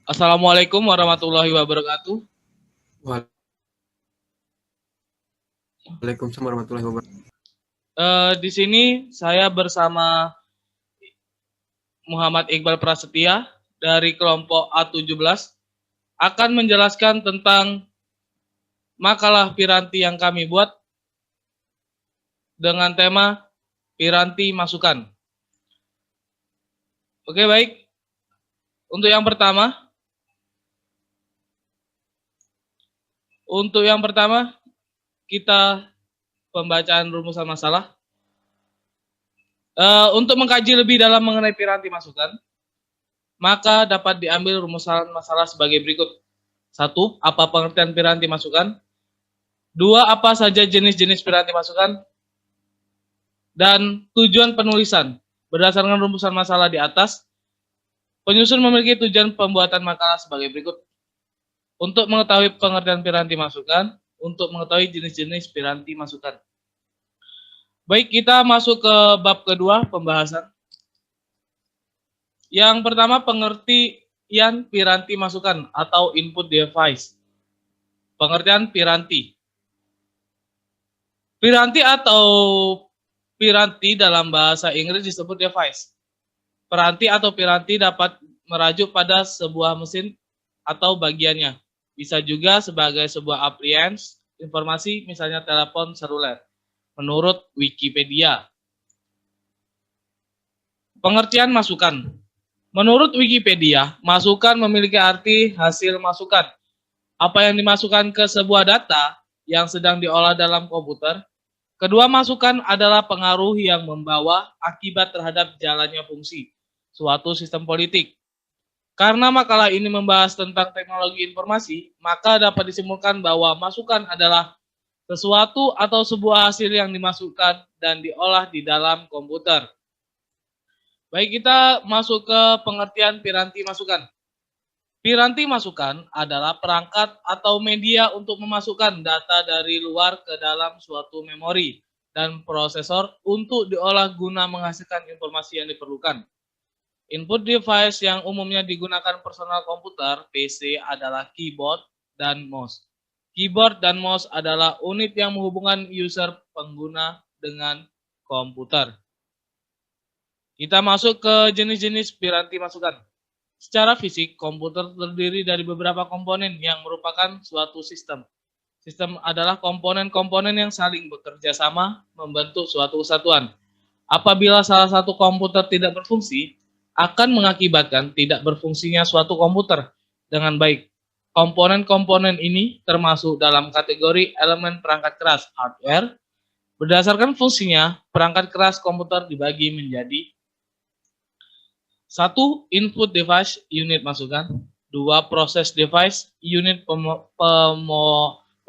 Assalamualaikum warahmatullahi wabarakatuh. Waalaikumsalam warahmatullahi wabarakatuh. Di sini saya bersama Muhammad Iqbal Prasetya dari kelompok A17 akan menjelaskan tentang makalah Piranti yang kami buat dengan tema Piranti Masukan. Oke, baik. Untuk yang pertama kita pembacaan rumusan masalah. Untuk mengkaji lebih dalam mengenai Piranti Masukan, maka dapat diambil rumusan masalah sebagai berikut. 1. Apa pengertian piranti masukan? 2. Apa saja jenis-jenis piranti masukan? Dan tujuan penulisan. Berdasarkan rumusan masalah di atas, penyusun memiliki tujuan pembuatan makalah sebagai berikut. Untuk mengetahui pengertian piranti masukan, untuk mengetahui jenis-jenis piranti masukan. Baik, kita masuk ke bab kedua pembahasan. Yang pertama, pengertian piranti masukan atau input device. Pengertian piranti. Piranti atau piranti dalam bahasa Inggris disebut device. Peranti atau piranti dapat merajuk pada sebuah mesin atau bagiannya. Bisa juga sebagai sebuah appliance informasi, misalnya telepon seluler. Menurut Wikipedia. Pengertian masukan. Menurut Wikipedia, masukan memiliki arti hasil masukan. Apa yang dimasukkan ke sebuah data yang sedang diolah dalam komputer. Kedua masukan adalah pengaruh yang membawa akibat terhadap jalannya fungsi suatu sistem politik. Karena makalah ini membahas tentang teknologi informasi, maka dapat disimpulkan bahwa masukan adalah sesuatu atau sebuah hasil yang dimasukkan dan diolah di dalam komputer. Baik, kita masuk ke pengertian piranti masukan. Piranti masukan adalah perangkat atau media untuk memasukkan data dari luar ke dalam suatu memori dan prosesor untuk diolah guna menghasilkan informasi yang diperlukan. Input device yang umumnya digunakan personal komputer (PC) adalah keyboard dan mouse. Keyboard dan mouse adalah unit yang menghubungkan user pengguna dengan komputer. Kita masuk ke jenis-jenis piranti masukan. Secara fisik, komputer terdiri dari beberapa komponen yang merupakan suatu sistem. Sistem adalah komponen-komponen yang saling bekerja sama membentuk suatu kesatuan. Apabila salah satu komputer tidak berfungsi, akan mengakibatkan tidak berfungsinya suatu komputer dengan baik. Komponen-komponen ini termasuk dalam kategori elemen perangkat keras hardware. Berdasarkan fungsinya, perangkat keras komputer dibagi menjadi 1. Input device, unit masukan. 2. Process device, unit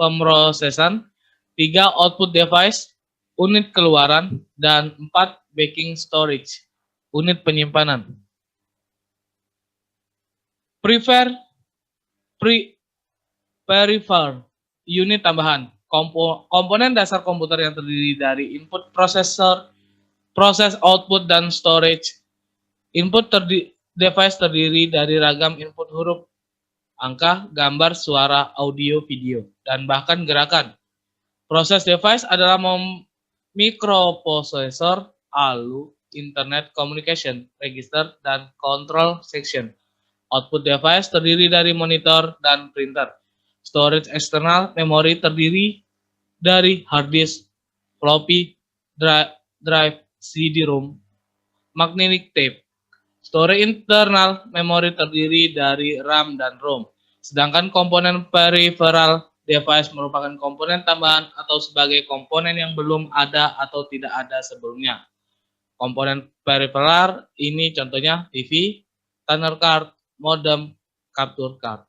pemrosesan. 3. Output device, unit keluaran. Dan 4. Backing storage, unit penyimpanan. Peripheral, unit tambahan. Komponen dasar komputer yang terdiri dari input processor, proses output, dan storage. Input device terdiri dari ragam input huruf, angka, gambar, suara, audio, video, dan bahkan gerakan. Proses device adalah microprocessor, ALU, internet communication, register, dan control section. Output device terdiri dari monitor dan printer. Storage eksternal, memori terdiri dari hard disk, floppy drive, CD-ROM, magnetic tape. Storage internal, memori terdiri dari RAM dan ROM. Sedangkan komponen peripheral device merupakan komponen tambahan atau sebagai komponen yang belum ada atau tidak ada sebelumnya. Komponen peripheral ini contohnya TV, tuner card, modem, capture card.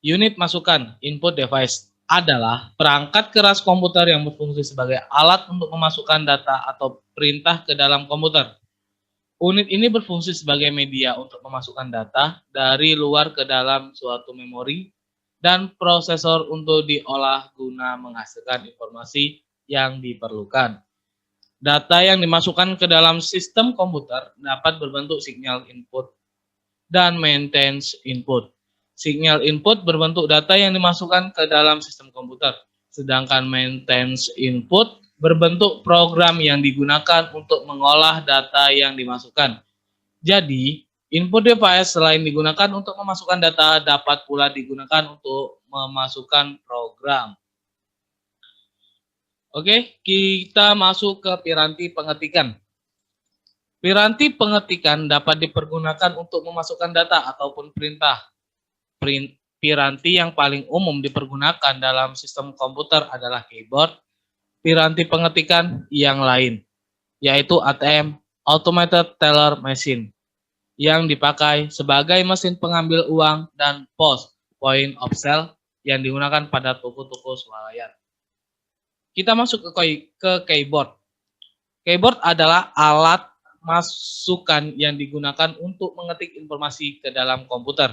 Unit masukan, input device, adalah perangkat keras komputer yang berfungsi sebagai alat untuk memasukkan data atau perintah ke dalam komputer. Unit ini berfungsi sebagai media untuk memasukkan data dari luar ke dalam suatu memori dan prosesor untuk diolah guna menghasilkan informasi yang diperlukan. Data yang dimasukkan ke dalam sistem komputer dapat berbentuk sinyal input dan maintenance input. Signal input berbentuk data yang dimasukkan ke dalam sistem komputer, sedangkan maintenance input berbentuk program yang digunakan untuk mengolah data yang dimasukkan. Jadi, input device selain digunakan untuk memasukkan data, dapat pula digunakan untuk memasukkan program. Oke, kita masuk ke piranti pengetikan. Piranti pengetikan dapat dipergunakan untuk memasukkan data ataupun perintah. Piranti yang paling umum dipergunakan dalam sistem komputer adalah keyboard. Piranti pengetikan yang lain, yaitu ATM, Automated Teller Machine, yang dipakai sebagai mesin pengambil uang dan POS, Point of Sale, yang digunakan pada toko-toko swalayan. Kita masuk ke keyboard. Keyboard adalah alat masukan yang digunakan untuk mengetik informasi ke dalam komputer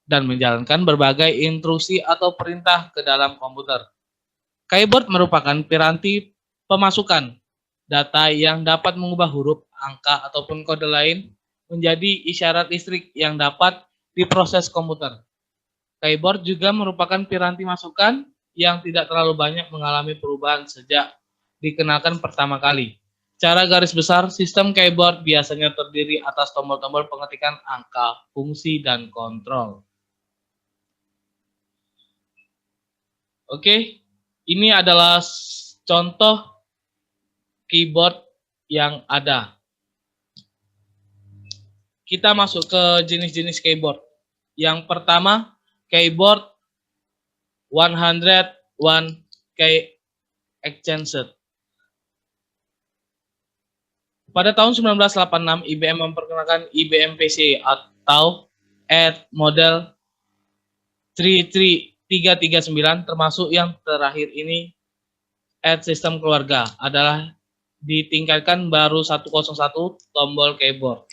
dan menjalankan berbagai instruksi atau perintah ke dalam komputer. Keyboard merupakan piranti pemasukan data yang dapat mengubah huruf, angka, ataupun kode lain menjadi isyarat listrik yang dapat diproses komputer. Keyboard juga merupakan piranti masukan yang tidak terlalu banyak mengalami perubahan sejak dikenalkan pertama kali. Secara garis besar, sistem keyboard biasanya terdiri atas tombol-tombol pengetikan angka, fungsi, dan kontrol. Oke, ini adalah contoh keyboard yang ada. Kita masuk ke jenis-jenis keyboard. Yang pertama, keyboard 101K Extended. Pada tahun 1986, IBM memperkenalkan IBM PC atau ED model 339, termasuk yang terakhir ini ED sistem keluarga, adalah ditingkatkan baru 101 tombol keyboard.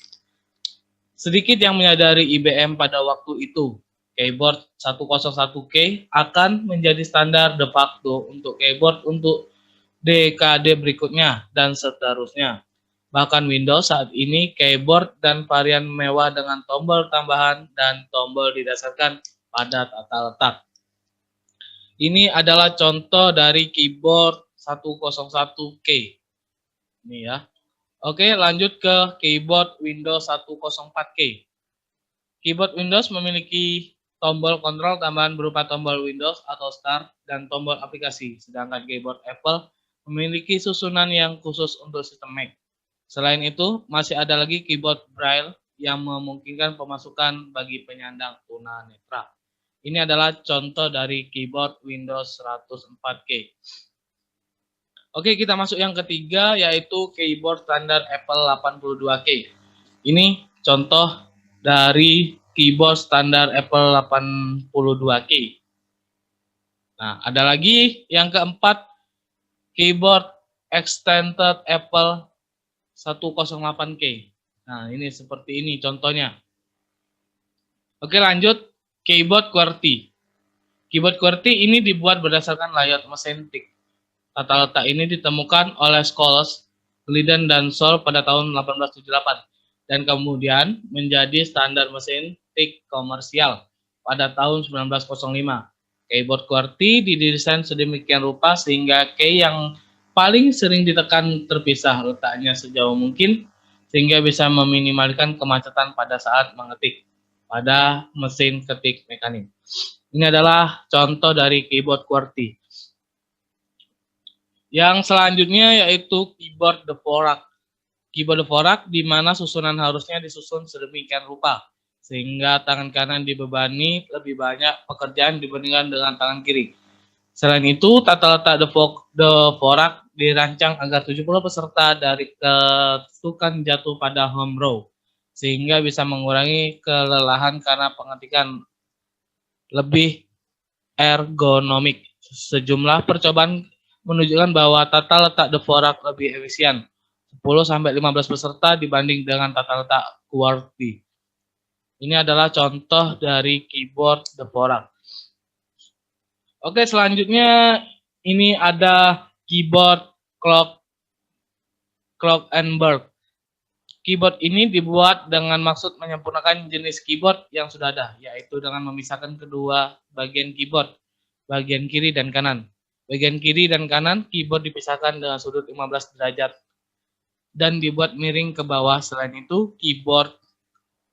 Sedikit yang menyadari IBM pada waktu itu, keyboard 101K akan menjadi standar de facto untuk keyboard untuk dekade berikutnya dan seterusnya. Bahkan Windows saat ini keyboard dan varian mewah dengan tombol tambahan dan tombol didasarkan pada tata letak. Ini adalah contoh dari keyboard 101K. Ini ya. Oke, lanjut ke keyboard Windows 104K. Keyboard Windows memiliki tombol kontrol tambahan berupa tombol Windows atau Start dan tombol aplikasi, sedangkan keyboard Apple memiliki susunan yang khusus untuk sistem Mac. Selain itu, masih ada lagi keyboard Braille yang memungkinkan pemasukan bagi penyandang tunanetra. Ini adalah contoh dari keyboard Windows 104K. Oke, kita masuk yang ketiga, yaitu keyboard standar Apple 82K. Ini contoh dari keyboard standar Apple 82K. Nah, ada lagi yang keempat, keyboard extended Apple 108K. Nah, ini seperti ini contohnya. Oke, lanjut. Keyboard QWERTY. Keyboard QWERTY ini dibuat berdasarkan layout mesin TIC. Tata letak ini ditemukan oleh Scholars, Glidden, dan Sol pada tahun 1878 dan kemudian menjadi standar mesin TIC komersial pada tahun 1905. Keyboard QWERTY didesain sedemikian rupa sehingga key yang paling sering ditekan terpisah letaknya sejauh mungkin sehingga bisa meminimalkan kemacetan pada saat mengetik pada mesin ketik mekanik. Ini adalah contoh dari keyboard QWERTY. Yang selanjutnya yaitu keyboard Dvorak. Keyboard Dvorak di mana susunan harusnya disusun sedemikian rupa sehingga tangan kanan dibebani lebih banyak pekerjaan dibandingkan dengan tangan kiri. Selain itu, tata letak Dvorak dirancang agar 70 peserta dari ketukan jatuh pada home row, sehingga bisa mengurangi kelelahan karena pengetikan lebih ergonomik. Sejumlah percobaan menunjukkan bahwa tata letak Dvorak lebih efisien, 10-15 peserta dibanding dengan tata letak QWERTY. Ini adalah contoh dari keyboard Dvorak. Oke, selanjutnya ini ada keyboard Clock and Bird. Keyboard ini dibuat dengan maksud menyempurnakan jenis keyboard yang sudah ada, yaitu dengan memisahkan kedua bagian keyboard, bagian kiri dan kanan. Bagian kiri dan kanan keyboard dipisahkan dengan sudut 15 derajat dan dibuat miring ke bawah. Selain itu, keyboard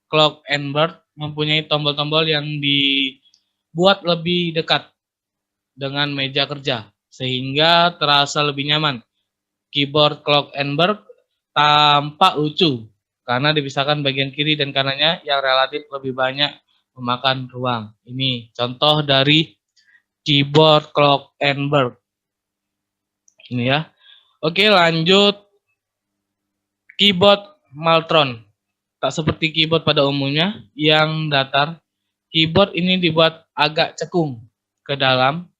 clock and bird mempunyai tombol-tombol yang dibuat lebih dekat dengan meja kerja, sehingga terasa lebih nyaman. Keyboard clock and bird tampak lucu karena dipisahkan bagian kiri dan kanannya yang relatif lebih banyak memakan ruang. Ini contoh dari keyboard clock and bird. Ini ya. Oke, lanjut. Keyboard Maltron. Tak seperti keyboard pada umumnya yang datar, keyboard ini dibuat agak cekung ke dalam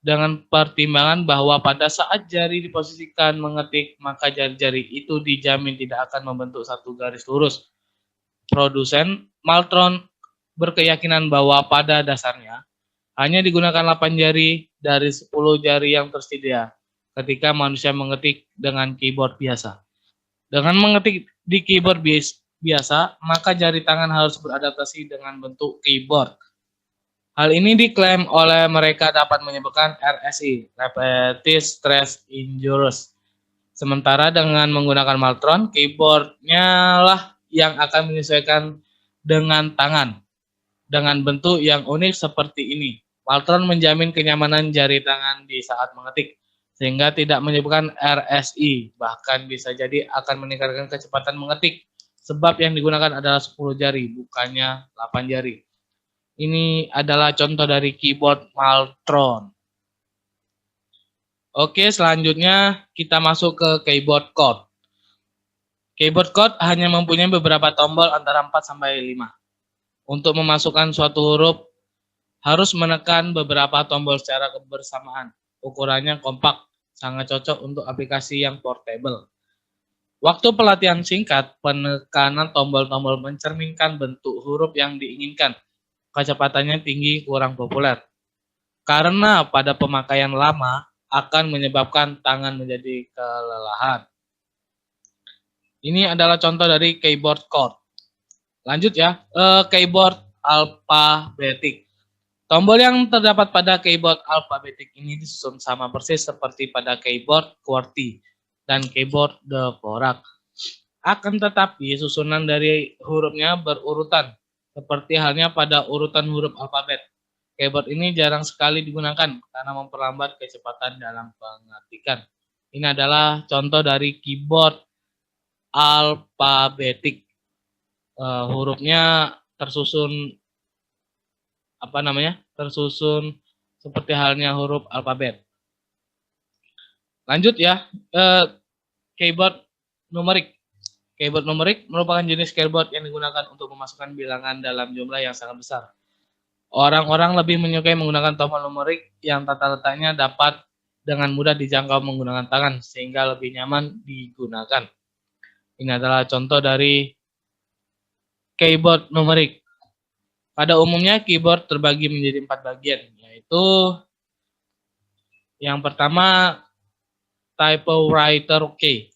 dengan pertimbangan bahwa pada saat jari diposisikan mengetik, maka jari-jari itu dijamin tidak akan membentuk satu garis lurus. Produsen Maltron berkeyakinan bahwa pada dasarnya hanya digunakan 8 jari dari 10 jari yang tersedia ketika manusia mengetik dengan keyboard biasa. Dengan mengetik di keyboard biasa, maka jari tangan harus beradaptasi dengan bentuk keyboard. Hal ini diklaim oleh mereka dapat menyebabkan RSI, Repetitive Stress Injuries. Sementara dengan menggunakan Maltron, keyboardnya lah yang akan menyesuaikan dengan tangan, dengan bentuk yang unik seperti ini. Maltron menjamin kenyamanan jari tangan di saat mengetik, sehingga tidak menyebabkan RSI, bahkan bisa jadi akan meningkatkan kecepatan mengetik, sebab yang digunakan adalah 10 jari, bukannya 8 jari. Ini adalah contoh dari keyboard Maltron. Oke, selanjutnya kita masuk ke keyboard chord. Keyboard chord hanya mempunyai beberapa tombol antara 4 sampai 5. Untuk memasukkan suatu huruf, harus menekan beberapa tombol secara bersamaan. Ukurannya kompak, sangat cocok untuk aplikasi yang portable. Waktu pelatihan singkat, penekanan tombol-tombol mencerminkan bentuk huruf yang diinginkan. Kecepatannya tinggi kurang populer. Karena pada pemakaian lama akan menyebabkan tangan menjadi kelelahan. Ini adalah contoh dari keyboard chord. Lanjut ya, keyboard alphabetik. Tombol yang terdapat pada keyboard alphabetik ini disusun sama persis seperti pada keyboard QWERTY dan keyboard Dvorak. Akan tetapi susunan dari hurufnya berurutan, seperti halnya pada urutan huruf alfabet. Keyboard ini jarang sekali digunakan karena memperlambat kecepatan dalam pengetikan. Ini adalah contoh dari keyboard alfabetik. Hurufnya tersusun tersusun seperti halnya huruf alfabet. Lanjut ya, keyboard numerik. Keyboard numerik merupakan jenis keyboard yang digunakan untuk memasukkan bilangan dalam jumlah yang sangat besar. Orang-orang lebih menyukai menggunakan tombol numerik yang tata letaknya dapat dengan mudah dijangkau menggunakan tangan, sehingga lebih nyaman digunakan. Ini adalah contoh dari keyboard numerik. Pada umumnya keyboard terbagi menjadi 4 bagian, yaitu yang pertama typewriter key.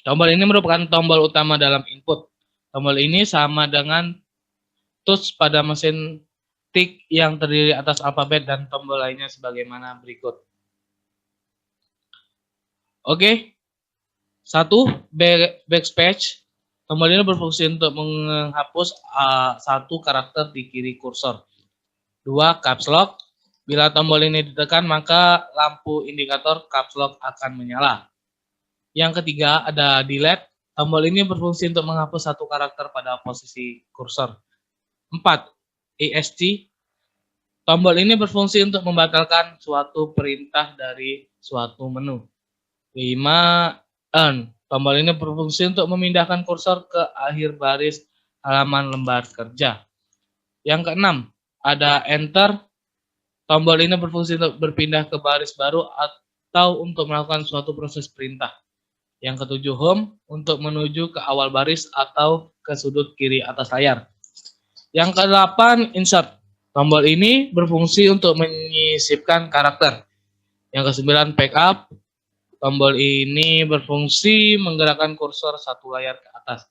Tombol ini merupakan tombol utama dalam input. Tombol ini sama dengan touch pada mesin tik yang terdiri atas alfabet dan tombol lainnya sebagaimana berikut. Oke. 1. Backspace. Tombol ini berfungsi untuk menghapus satu karakter di kiri kursor. 2. Caps Lock. Bila tombol ini ditekan, maka lampu indikator caps lock akan menyala. Yang ketiga, ada delete. Tombol ini berfungsi untuk menghapus satu karakter pada posisi kursor. 4. ESC. Tombol ini berfungsi untuk membatalkan suatu perintah dari suatu menu. 5. Earn. Tombol ini berfungsi untuk memindahkan kursor ke akhir baris halaman lembar kerja. Yang keenam, ada Enter. Tombol ini berfungsi untuk berpindah ke baris baru atau untuk melakukan suatu proses perintah. Yang ketujuh, Home, untuk menuju ke awal baris atau ke sudut kiri atas layar. Yang kedelapan, Insert. Tombol ini berfungsi untuk menyisipkan karakter. Yang kesembilan, Backup. Tombol ini berfungsi menggerakkan kursor satu layar ke atas.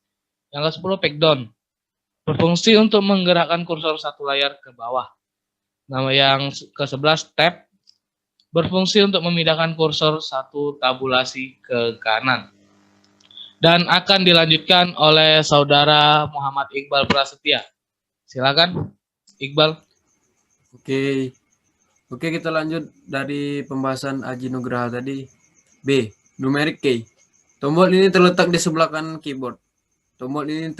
Yang ke-10 back down. Berfungsi untuk menggerakkan kursor satu layar ke bawah. Nama yang ke-11 tab. Berfungsi untuk memindahkan kursor satu tabulasi ke kanan. Dan akan dilanjutkan oleh saudara Muhammad Iqbal Prasetya. Silakan, Iqbal. Oke, kita lanjut dari pembahasan Aji Nugraha tadi. B. Numeric key. Tombol ini terletak di sebelah kanan keyboard. Tombol ini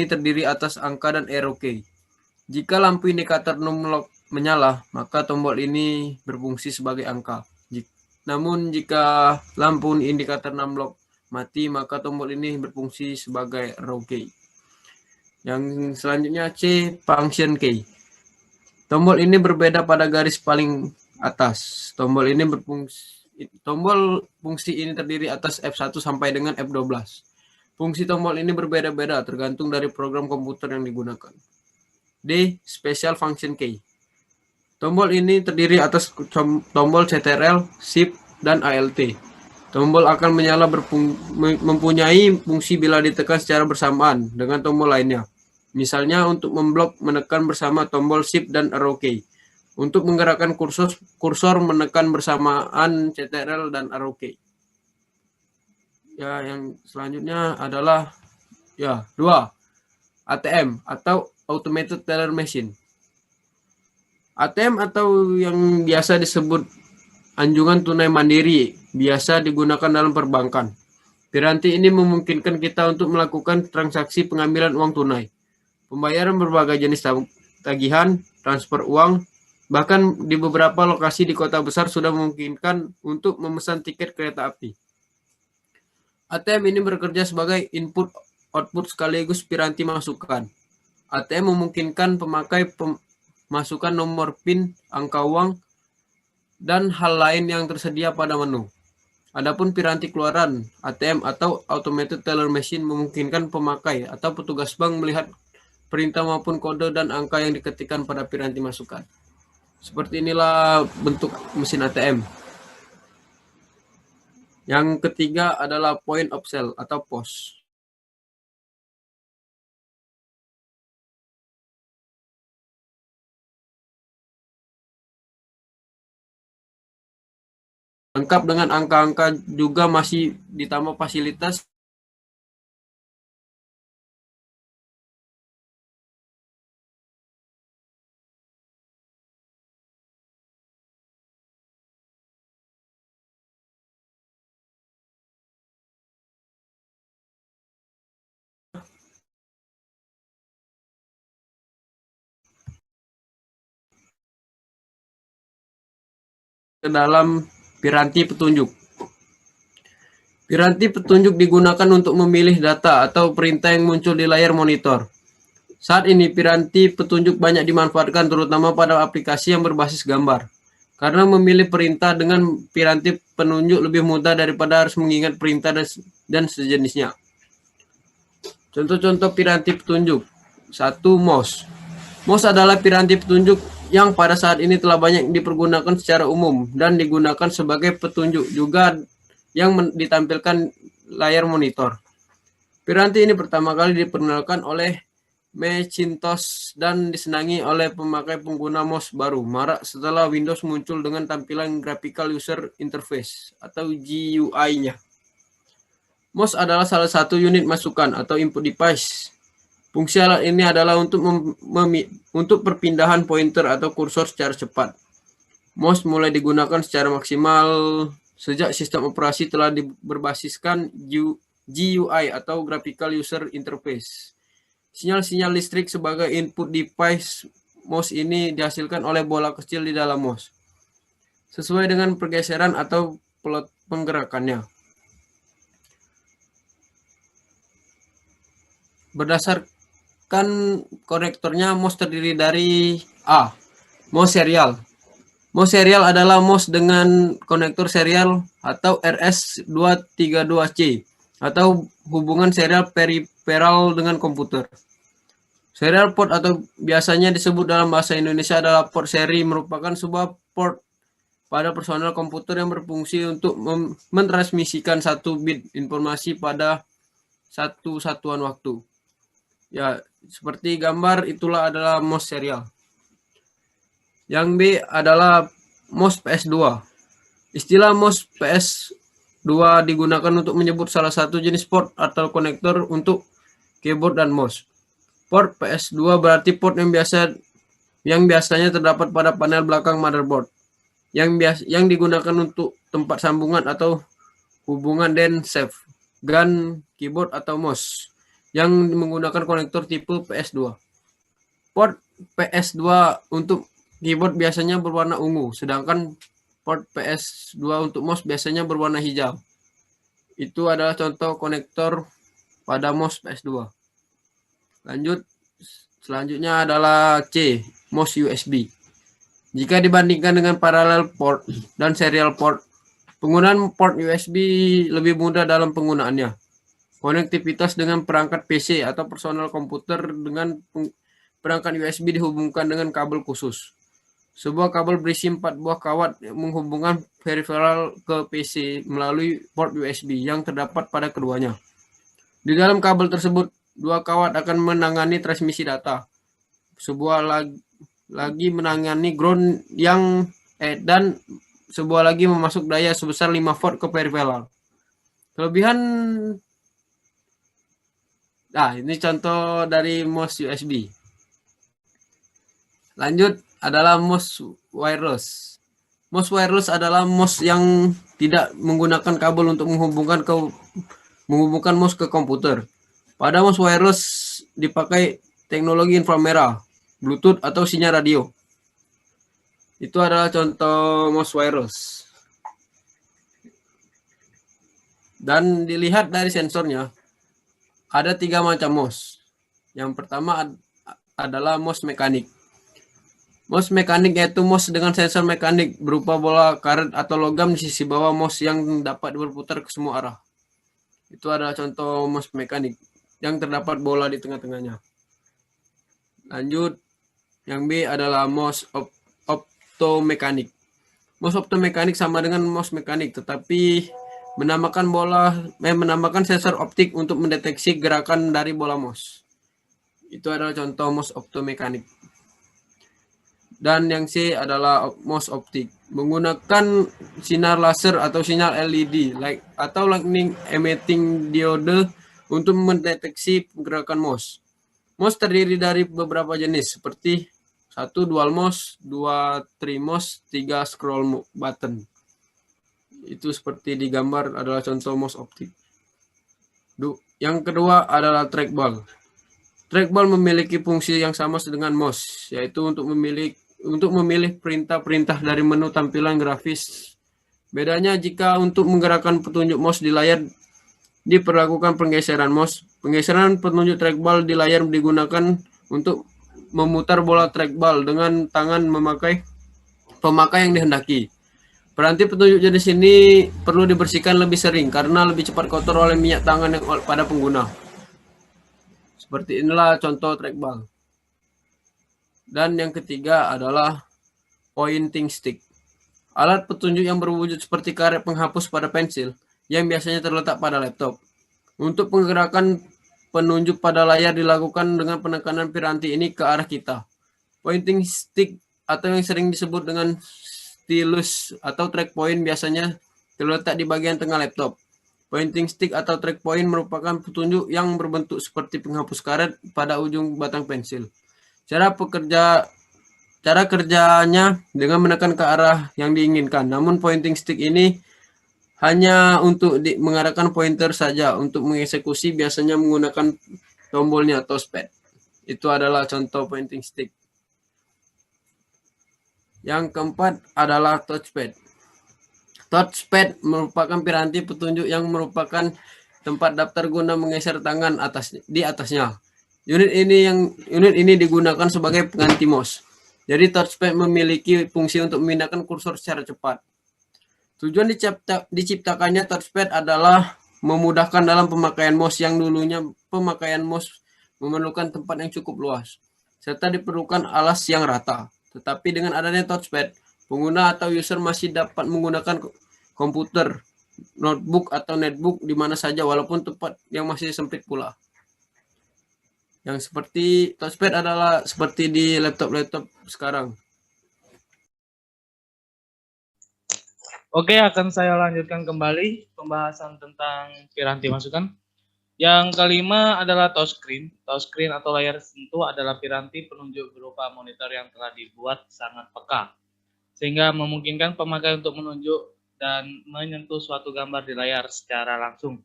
terdiri atas angka dan arrow key. Jika lampu indikator numlock menyala, maka tombol ini berfungsi sebagai angka. Namun jika lampu indikator numlock mati, maka tombol ini berfungsi sebagai arrow key. Yang selanjutnya C. Function key. Tombol ini berbeda pada garis paling atas. Tombol fungsi ini terdiri atas F1 sampai dengan F12. Fungsi tombol ini berbeda-beda tergantung dari program komputer yang digunakan. D. Special Function Key. Tombol ini terdiri atas tombol CTRL, Shift, dan ALT. Tombol akan menyala mempunyai fungsi bila ditekan secara bersamaan dengan tombol lainnya. Misalnya untuk memblok menekan bersama tombol Shift dan arrow key. Untuk menggerakkan kursor menekan bersamaan CTRL dan arrow key. Ya, yang selanjutnya adalah 2. ATM atau Automated Teller Machine. ATM atau yang biasa disebut anjungan tunai mandiri biasa digunakan dalam perbankan. Piranti ini memungkinkan kita untuk melakukan transaksi pengambilan uang tunai, pembayaran berbagai jenis tagihan, transfer uang, bahkan di beberapa lokasi di kota besar sudah memungkinkan untuk memesan tiket kereta api. ATM ini bekerja sebagai input-output sekaligus piranti masukan. ATM memungkinkan pemakai masukkan nomor PIN, angka uang, dan hal lain yang tersedia pada menu. Adapun piranti keluaran, ATM atau Automated Teller Machine memungkinkan pemakai atau petugas bank melihat perintah maupun kode dan angka yang diketikkan pada piranti masukan. Seperti inilah bentuk mesin ATM. Yang ketiga adalah point of sale atau POS. Lengkap dengan angka-angka juga masih ditambah fasilitas ke dalam piranti petunjuk. Piranti petunjuk digunakan untuk memilih data atau perintah yang muncul di layar monitor. Saat ini piranti petunjuk banyak dimanfaatkan terutama pada aplikasi yang berbasis gambar. Karena memilih perintah dengan piranti penunjuk lebih mudah daripada harus mengingat perintah dan sejenisnya. Contoh-contoh piranti petunjuk. 1. Mouse. Mouse adalah piranti petunjuk yang pada saat ini telah banyak dipergunakan secara umum dan digunakan sebagai petunjuk juga yang ditampilkan layar monitor. Piranti ini pertama kali diperkenalkan oleh Macintosh dan disenangi oleh pemakai pengguna mouse baru marak setelah Windows muncul dengan tampilan Graphical User Interface atau GUI-nya. Mouse adalah salah satu unit masukan atau input device. Fungsi alat ini adalah untuk perpindahan pointer atau kursor secara cepat. Mouse mulai digunakan secara maksimal sejak sistem operasi telah berbasiskan GUI atau Graphical User Interface. Sinyal-sinyal listrik sebagai input device mouse ini dihasilkan oleh bola kecil di dalam mouse, sesuai dengan pergeseran atau plot penggerakannya. Berdasarkan konektornya, mouse terdiri dari A. Mouse serial. Mouse serial adalah mouse dengan konektor serial atau RS232C atau hubungan serial peripheral dengan komputer. Serial port atau biasanya disebut dalam bahasa Indonesia adalah port seri merupakan sebuah port pada personel komputer yang berfungsi untuk mentransmisikan satu bit informasi pada satu satuan waktu. Ya, seperti gambar itulah adalah mouse serial. Yang B adalah mouse PS2. Istilah mouse PS2 digunakan untuk menyebut salah satu jenis port atau konektor untuk keyboard dan mouse. Port PS2 berarti port yang biasanya terdapat pada panel belakang motherboard yang digunakan untuk tempat sambungan atau hubungan dan save, gun, keyboard atau mouse yang menggunakan konektor tipe PS2. Port PS2 untuk keyboard biasanya berwarna ungu, sedangkan port PS2 untuk mouse biasanya berwarna hijau. Itu adalah contoh konektor pada mouse PS2. Selanjutnya adalah C, mouse USB. Jika dibandingkan dengan parallel port dan serial port, penggunaan port USB lebih mudah dalam penggunaannya. Konektivitas dengan perangkat PC atau personal komputer dengan perangkat USB dihubungkan dengan kabel khusus. Sebuah kabel berisi 4 buah kawat menghubungkan peripheral ke PC melalui port USB yang terdapat pada keduanya. Di dalam kabel tersebut, 2 kawat akan menangani transmisi data. Sebuah lagi menangani ground dan sebuah lagi memasuk daya sebesar 5 volt ke peripheral. Kelebihan ini contoh dari mouse USB. Lanjut adalah mouse wireless. Mouse wireless adalah mouse yang tidak menggunakan kabel untuk menghubungkan mouse ke komputer. Pada mouse wireless dipakai teknologi inframerah, Bluetooth atau sinyal radio. Itu adalah contoh mouse wireless. Dan dilihat dari sensornya, ada 3 macam mouse. Yang pertama adalah mouse mekanik. Mouse mekanik yaitu mouse dengan sensor mekanik berupa bola karet atau logam di sisi bawah mouse yang dapat berputar ke semua arah. Itu adalah contoh mouse mekanik yang terdapat bola di tengah-tengahnya. Lanjut, yang B adalah mouse optomekanik. Mouse optomekanik sama dengan mouse mekanik, tetapi menambahkan sensor optik untuk mendeteksi gerakan dari bola mouse. Itu adalah contoh mouse optomekanik. Dan yang C adalah mouse optik, menggunakan sinar laser atau sinyal LED atau lightning emitting diode untuk mendeteksi gerakan mouse. Mouse terdiri dari beberapa jenis seperti 1 dual mouse, 2 three mouse, 3 scroll button. Itu seperti di gambar adalah contoh mouse optik. Yang kedua adalah trackball. Trackball memiliki fungsi yang sama dengan mouse, yaitu untuk memilih perintah-perintah dari menu tampilan grafis. Bedanya jika untuk menggerakkan petunjuk mouse di layar diperlakukan penggeseran mouse. Penggeseran petunjuk trackball di layar digunakan untuk memutar bola trackball dengan tangan pemakai yang dihendaki. Peranti petunjuk jenis ini perlu dibersihkan lebih sering karena lebih cepat kotor oleh minyak tangan pada pengguna. Seperti inilah contoh trackball. Dan yang ketiga adalah pointing stick. Alat petunjuk yang berwujud seperti karet penghapus pada pensil yang biasanya terletak pada laptop. Untuk penggerakan penunjuk pada layar dilakukan dengan penekanan piranti ini ke arah kita. Pointing stick atau yang sering disebut dengan stylus atau track point biasanya terletak di bagian tengah laptop. Pointing stick atau track point merupakan petunjuk yang berbentuk seperti penghapus karet pada ujung batang pensil. Cara kerjanya dengan menekan ke arah yang diinginkan. Namun pointing stick ini hanya untuk mengarahkan pointer saja. Untuk mengeksekusi biasanya menggunakan tombolnya touchpad. Itu adalah contoh pointing stick. Yang keempat adalah touchpad. Touchpad merupakan piranti petunjuk yang merupakan tempat daftar guna menggeser tangan di atasnya. Unit ini digunakan sebagai pengganti mouse. Jadi touchpad memiliki fungsi untuk memindahkan kursor secara cepat. Tujuan diciptakannya touchpad adalah memudahkan dalam pemakaian mouse yang dulunya pemakaian mouse memerlukan tempat yang cukup luas serta diperlukan alas yang rata. Tetapi dengan adanya touchpad, Pengguna atau user masih dapat menggunakan komputer, notebook atau netbook di mana saja walaupun tempat yang masih sempit pula. Yang seperti touchpad adalah seperti di laptop-laptop sekarang. Oke, akan saya lanjutkan kembali pembahasan tentang piranti masukan. Yang kelima adalah touchscreen. Touchscreen atau layar sentuh adalah piranti penunjuk berupa monitor yang telah dibuat sangat peka, sehingga memungkinkan pemakai untuk menunjuk dan menyentuh suatu gambar di layar secara langsung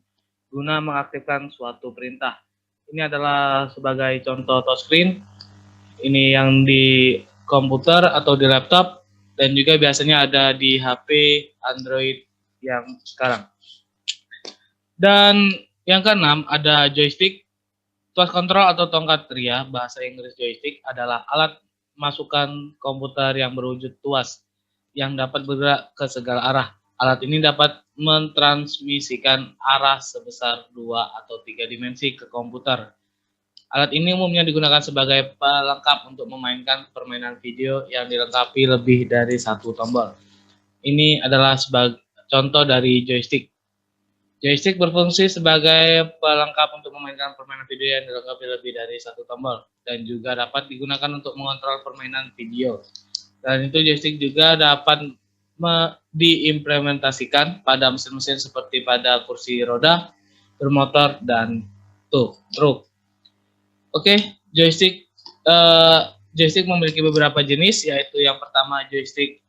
guna mengaktifkan suatu perintah. Ini adalah sebagai contoh touchscreen. Ini yang di komputer atau di laptop dan juga biasanya ada di HP Android yang sekarang. Dan yang keenam ada joystick. Tuas kontrol atau tongkat ria, bahasa Inggris joystick, adalah alat masukan komputer yang berwujud tuas yang dapat bergerak ke segala arah. Alat ini dapat mentransmisikan arah sebesar 2 atau 3 dimensi ke komputer. Alat ini umumnya digunakan sebagai pelengkap untuk memainkan permainan video yang dilengkapi lebih dari satu tombol. Ini adalah sebagai contoh dari joystick. Joystick berfungsi sebagai pelengkap untuk memainkan permainan video yang dilengkapi lebih dari satu tombol dan juga dapat digunakan untuk mengontrol permainan video. Dan itu joystick juga dapat diimplementasikan pada mesin-mesin seperti pada kursi roda, bermotor, dan truk. Oke, joystick memiliki beberapa jenis, yaitu yang pertama joystick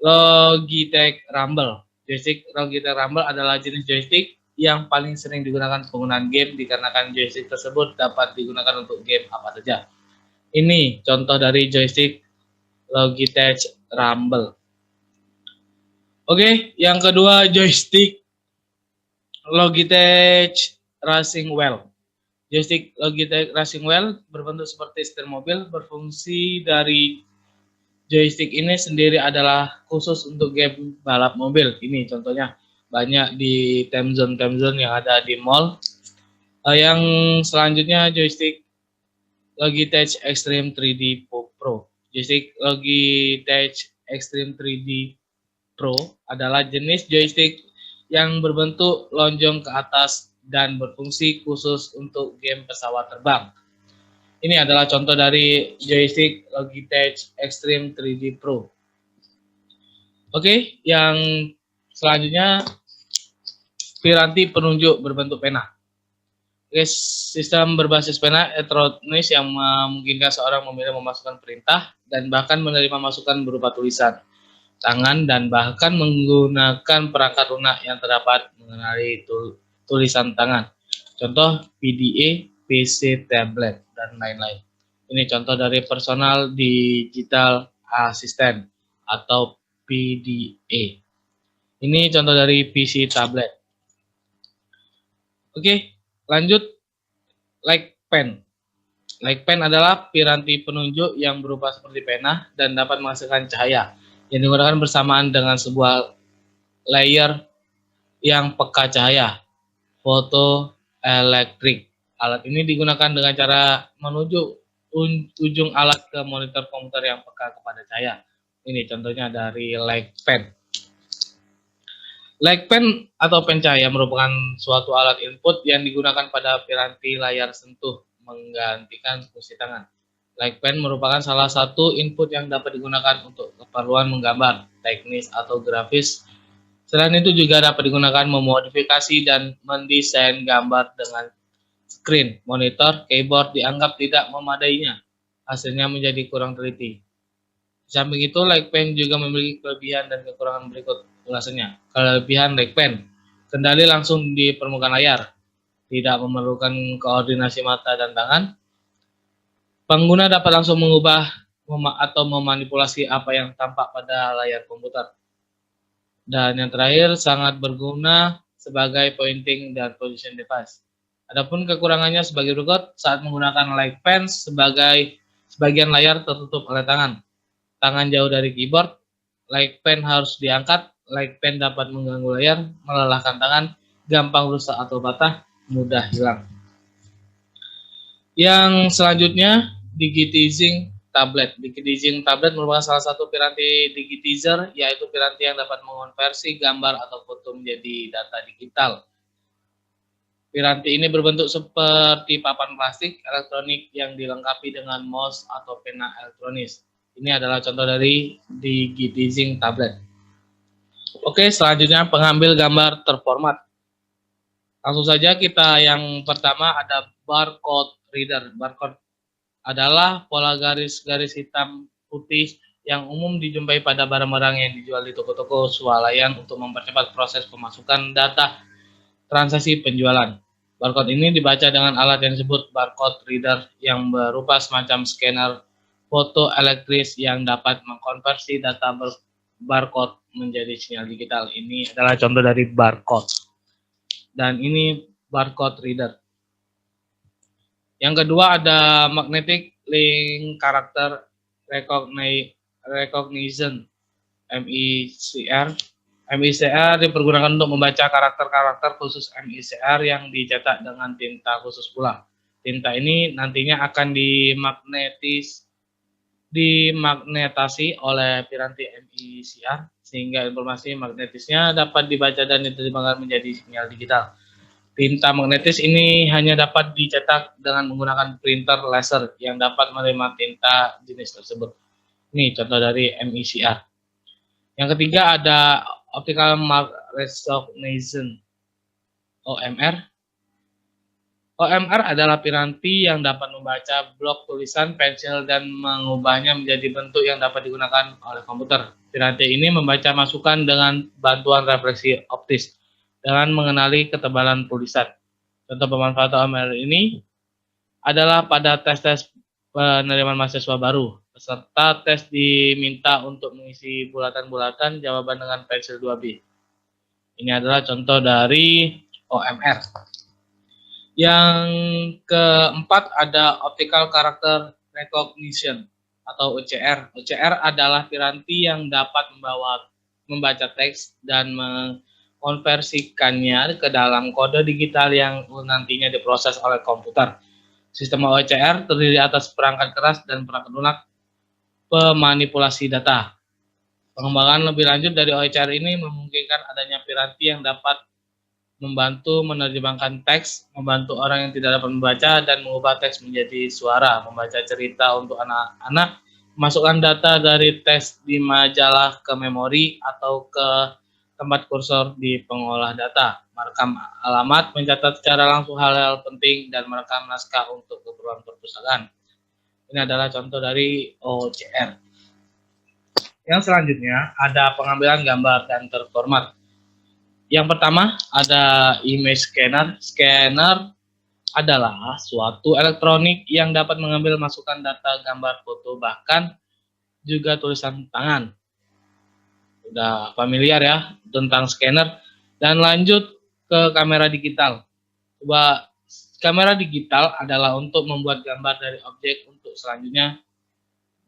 Logitech Rumble. Joystick Logitech Rumble adalah jenis joystick yang paling sering digunakan penggunaan game dikarenakan joystick tersebut dapat digunakan untuk game apa saja. Ini contoh dari joystick Logitech Rumble. Oke, yang kedua joystick Logitech Racing Wheel. Joystick Logitech Racing Wheel berbentuk seperti setir mobil, berfungsi dari joystick ini sendiri adalah khusus untuk game balap mobil. Ini contohnya banyak di time zone yang ada di mall. Yang selanjutnya joystick Logitech Extreme 3D Pro. Joystick Logitech Extreme 3D Pro adalah jenis joystick yang berbentuk lonjong ke atas dan berfungsi khusus untuk game pesawat terbang. Ini adalah contoh dari joystick Logitech Extreme 3D Pro. Oke, yang selanjutnya piranti penunjuk berbentuk pena. Oke, sistem berbasis pena elektronis yang memungkinkan seorang memilih memasukkan perintah dan bahkan menerima masukan berupa tulisan, tangan, dan bahkan menggunakan perangkat lunak yang terdapat mengenali tulisan tangan. Contoh PDA, PC, tablet, dan lain-lain. Ini contoh dari personal digital assistant atau PDA. Ini contoh dari PC tablet. Oke, lanjut. Like pen. Like pen adalah piranti penunjuk yang berupa seperti pena dan dapat menghasilkan cahaya yang digunakan bersamaan dengan sebuah layer yang peka cahaya, fotoelektrik. Alat ini digunakan dengan cara menunjuk ujung alat ke monitor komputer yang peka kepada cahaya. Ini contohnya dari like pen. Like pen atau pen cahaya merupakan suatu alat input yang digunakan pada piranti layar sentuh menggantikan fungsi tangan. Like pen merupakan salah satu input yang dapat digunakan untuk keperluan menggambar, teknis, atau grafis. Selain itu juga dapat digunakan memodifikasi dan mendesain gambar dengan screen, monitor, keyboard dianggap tidak memadainya. Hasilnya menjadi kurang teliti. Di samping itu, like pen juga memiliki kelebihan dan kekurangan berikut ulasannya. Kelebihan like pen, kendali langsung di permukaan layar, tidak memerlukan koordinasi mata dan tangan. Pengguna dapat langsung mengubah atau memanipulasi apa yang tampak pada layar komputer. Dan yang terakhir, sangat berguna sebagai pointing dan position device. Adapun kekurangannya sebagai berikut, saat menggunakan like pen sebagian layar tertutup oleh tangan. Tangan jauh dari keyboard, like pen harus diangkat, like pen dapat mengganggu layar, melelahkan tangan, gampang rusak atau patah, mudah hilang. Yang selanjutnya, digitizing tablet. Digitizing tablet merupakan salah satu piranti digitizer, yaitu piranti yang dapat mengonversi gambar atau foto menjadi data digital. Piranti ini berbentuk seperti papan plastik elektronik yang dilengkapi dengan mouse atau pena elektronis. Ini adalah contoh dari digitizing tablet. Oke, selanjutnya pengambil gambar terformat. Langsung saja kita yang pertama ada barcode reader. Barcode adalah pola garis-garis hitam putih yang umum dijumpai pada barang-barang yang dijual di toko-toko swalayan untuk mempercepat proses pemasukan data transaksi penjualan. Barcode ini dibaca dengan alat yang disebut barcode reader yang berupa semacam scanner foto elektris yang dapat mengkonversi data barcode menjadi sinyal digital. Ini adalah contoh dari barcode. Dan ini barcode reader. Yang kedua ada magnetic link character recognition (MICR). MICR dipergunakan untuk membaca karakter-karakter khusus MICR yang dicetak dengan tinta khusus pula. Tinta ini nantinya akan dimagnetasi oleh piranti MICR sehingga informasi magnetisnya dapat dibaca dan diterjemahkan menjadi sinyal digital. Tinta magnetis ini hanya dapat dicetak dengan menggunakan printer laser yang dapat menerima tinta jenis tersebut. Ini contoh dari MICR. Yang ketiga ada optical mark recognition (OMR). OMR adalah piranti yang dapat membaca blok tulisan pensil dan mengubahnya menjadi bentuk yang dapat digunakan oleh komputer. Piranti ini membaca masukan dengan bantuan refleksi optis dengan mengenali ketebalan tulisan. Contoh pemanfaatan OMR ini adalah pada tes-tes penerimaan mahasiswa baru. Peserta tes diminta untuk mengisi bulatan-bulatan jawaban dengan pensil 2B. Ini adalah contoh dari OMR. Yang keempat ada optical character recognition atau OCR. OCR adalah piranti yang dapat membaca teks dan mengkonversikannya ke dalam kode digital yang nantinya diproses oleh komputer. Sistem OCR terdiri atas perangkat keras dan perangkat lunak pemanipulasi data. Pengembangan lebih lanjut dari OCR ini memungkinkan adanya piranti yang dapat membantu menerjemahkan teks, membantu orang yang tidak dapat membaca dan mengubah teks menjadi suara, membaca cerita untuk anak-anak, memasukkan data dari teks di majalah ke memori atau ke tempat kursor di pengolah data, merekam alamat, mencatat secara langsung hal-hal penting, dan merekam naskah untuk keperluan perpustakaan. Ini adalah contoh dari OCR. Yang selanjutnya ada pengambilan gambar dan terformat. Yang pertama ada image scanner. Scanner adalah suatu elektronik yang dapat mengambil masukan data gambar, foto, bahkan juga tulisan tangan. Udah familiar ya tentang scanner. Dan lanjut ke kamera digital. Coba kamera digital adalah untuk membuat gambar dari objek untuk selanjutnya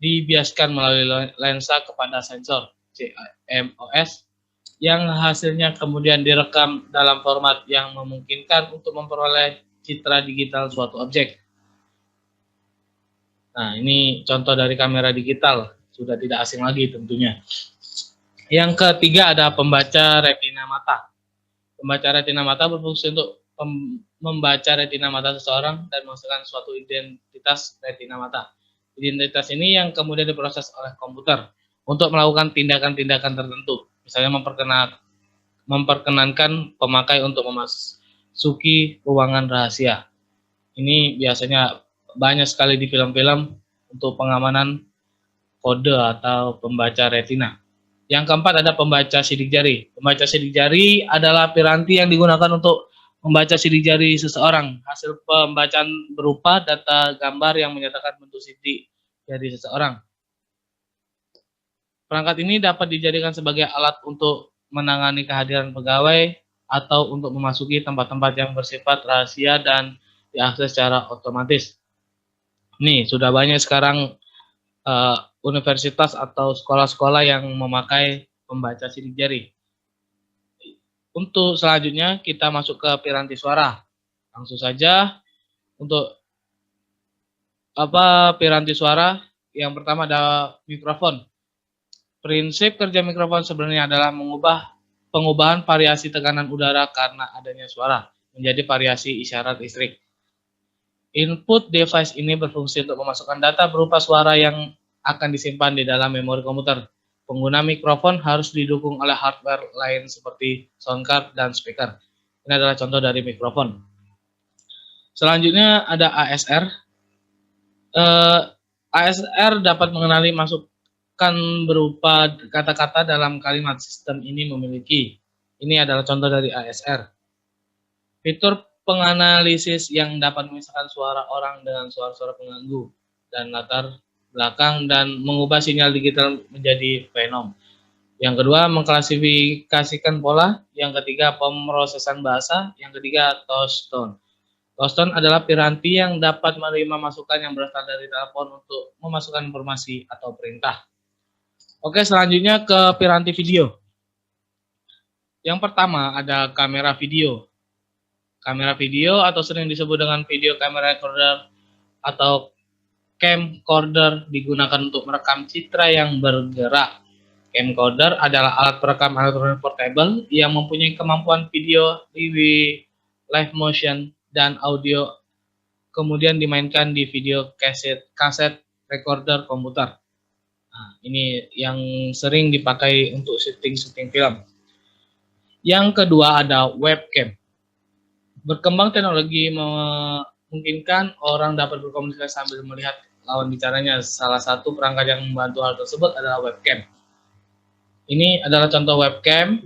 dibiaskan melalui lensa kepada sensor CMOS yang hasilnya kemudian direkam dalam format yang memungkinkan untuk memperoleh citra digital suatu objek. Nah, ini contoh dari kamera digital, sudah tidak asing lagi tentunya. Yang ketiga ada pembaca retina mata. Pembaca retina mata berfungsi untuk membaca retina mata seseorang dan menghasilkan suatu identitas retina mata. Identitas ini yang kemudian diproses oleh komputer untuk melakukan tindakan-tindakan tertentu. Misalnya memperkenankan pemakai untuk memasuki ruangan rahasia. Ini biasanya banyak sekali di film-film untuk pengamanan kode atau pembaca retina. Yang keempat ada pembaca sidik jari. Pembaca sidik jari adalah piranti yang digunakan untuk membaca sidik jari seseorang. Hasil pembacaan berupa data gambar yang menyatakan bentuk sidik jari seseorang. Perangkat ini dapat dijadikan sebagai alat untuk menangani kehadiran pegawai atau untuk memasuki tempat-tempat yang bersifat rahasia dan diakses secara otomatis. Nih, sudah banyak sekarang universitas atau sekolah-sekolah yang memakai pembaca sidik jari. Untuk selanjutnya kita masuk ke piranti suara. Langsung saja untuk piranti suara Yang pertama ada mikrofon. Prinsip kerja mikrofon sebenarnya adalah pengubahan variasi tekanan udara karena adanya suara menjadi variasi isyarat listrik. Input device ini berfungsi untuk memasukkan data berupa suara yang akan disimpan di dalam memori komputer. Pengguna mikrofon harus didukung oleh hardware lain seperti sound card dan speaker. Ini adalah contoh dari mikrofon. Selanjutnya ada ASR. ASR dapat mengenali masukan berupa kata-kata dalam kalimat. Sistem ini memiliki. Ini adalah contoh dari ASR. Fitur penganalisis yang dapat memisahkan suara orang dengan suara-suara pengganggu dan latar belakang dan mengubah sinyal digital menjadi fenom. Yang kedua, mengklasifikasikan pola. Yang ketiga, pemrosesan bahasa. Yang ketiga, touch tone. Touch tone adalah piranti yang dapat menerima masukan yang berasal dari telepon untuk memasukkan informasi atau perintah. Oke, selanjutnya ke piranti video. Yang pertama ada kamera video. Kamera video atau sering disebut dengan video camera recorder atau camcorder digunakan untuk merekam citra yang bergerak. Camcorder adalah alat perekam elektronik portable yang mempunyai kemampuan video, live motion, dan audio, kemudian dimainkan di video kaset recorder komputer. Nah, ini yang sering dipakai untuk syuting film. Yang kedua ada webcam. Berkembang teknologi memungkinkan orang dapat berkomunikasi sambil melihat lawan bicaranya. Salah satu perangkat yang membantu hal tersebut adalah webcam. Ini adalah contoh webcam.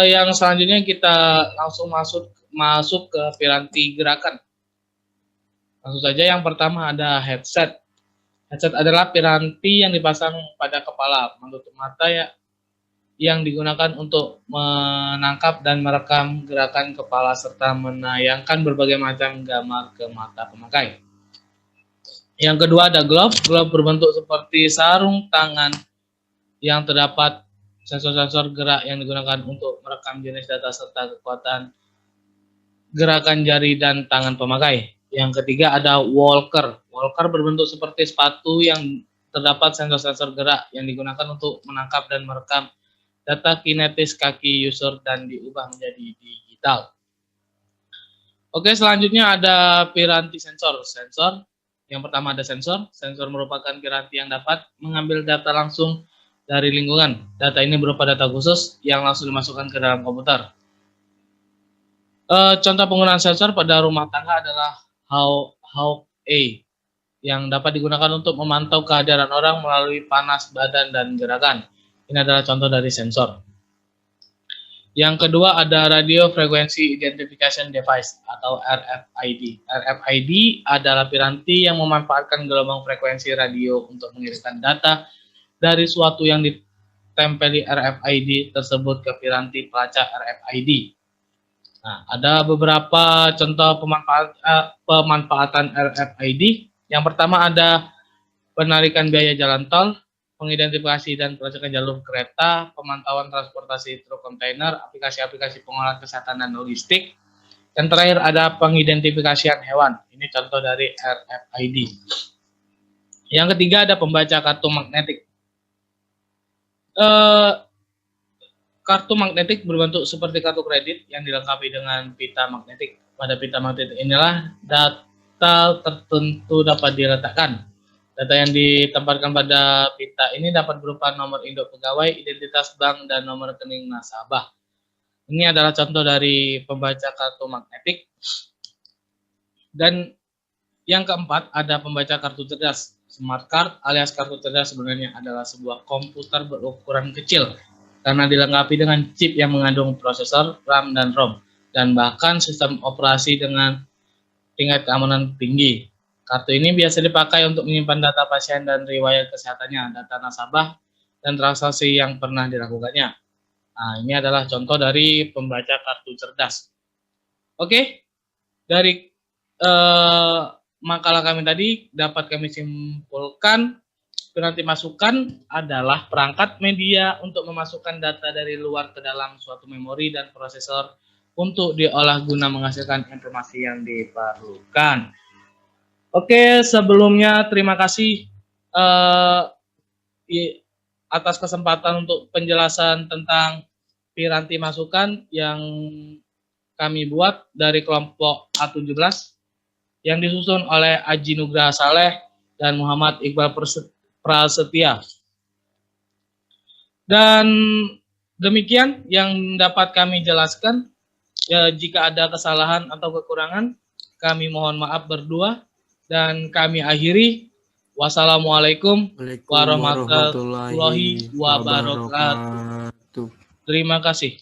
Yang selanjutnya kita langsung masuk ke piranti gerakan. Langsung saja yang pertama ada headset. Headset adalah piranti yang dipasang pada kepala, menutup mata ya, yang digunakan untuk menangkap dan merekam gerakan kepala serta menayangkan berbagai macam gambar ke mata pemakai. Yang kedua ada glove. Glove berbentuk seperti sarung tangan yang terdapat sensor-sensor gerak yang digunakan untuk merekam jenis data serta kekuatan gerakan jari dan tangan pemakai. Yang ketiga ada walker. Walker berbentuk seperti sepatu yang terdapat sensor-sensor gerak yang digunakan untuk menangkap dan merekam data kinetis kaki user dan diubah menjadi digital. Oke, selanjutnya ada piranti sensor. Yang pertama ada sensor. Sensor merupakan piranti yang dapat mengambil data langsung dari lingkungan. Data ini berupa data khusus yang langsung dimasukkan ke dalam komputer. Contoh penggunaan sensor pada rumah tangga adalah Hawk-A yang dapat digunakan untuk memantau kehadiran orang melalui panas badan dan gerakan. Ini adalah contoh dari sensor. Yang kedua ada Radio Frequency Identification Device atau RFID. RFID adalah piranti yang memanfaatkan gelombang frekuensi radio untuk mengirimkan data dari suatu yang ditempeli RFID tersebut ke piranti pelacak RFID. Nah, ada beberapa contoh pemanfaatan RFID. Yang pertama ada penarikan biaya jalan tol, pengidentifikasi dan pelacakan jalur kereta, pemantauan transportasi truk kontainer, aplikasi-aplikasi pengolahan kesehatan dan logistik. Dan terakhir ada pengidentifikasian hewan. Ini contoh dari RFID. Yang ketiga ada pembaca kartu magnetik. Kartu magnetik berbentuk seperti kartu kredit yang dilengkapi dengan pita magnetik. Pada pita magnetik inilah data tertentu dapat diletakkan. Data yang ditempatkan pada pita ini dapat berupa nomor induk pegawai, identitas bank, dan nomor rekening nasabah. Ini adalah contoh dari pembaca kartu magnetik. Dan yang keempat ada pembaca kartu cerdas. Smart card alias kartu cerdas sebenarnya adalah sebuah komputer berukuran kecil karena dilengkapi dengan chip yang mengandung prosesor, RAM, dan ROM, dan bahkan sistem operasi dengan tingkat keamanan tinggi. Kartu ini biasa dipakai untuk menyimpan data pasien dan riwayat kesehatannya, data nasabah, dan transaksi yang pernah dilakukannya. Nah, ini adalah contoh dari pembaca kartu cerdas. Oke, dari makalah kami tadi dapat kami simpulkan piranti masukan adalah perangkat media untuk memasukkan data dari luar ke dalam suatu memori dan prosesor untuk diolah guna menghasilkan informasi yang diperlukan. Oke, sebelumnya terima kasih eh, atas kesempatan untuk penjelasan tentang piranti masukan yang kami buat dari kelompok A17 yang disusun oleh Aji Nugraha Saleh dan Muhammad Iqbal Prasetya. Dan demikian yang dapat kami jelaskan. Ya, jika ada kesalahan atau kekurangan, kami mohon maaf berdua dan kami akhiri. Wassalamualaikum Waalaikumsalam warahmatullahi warahmatullahi wabarakatuh. wabarakatuh. Terima kasih.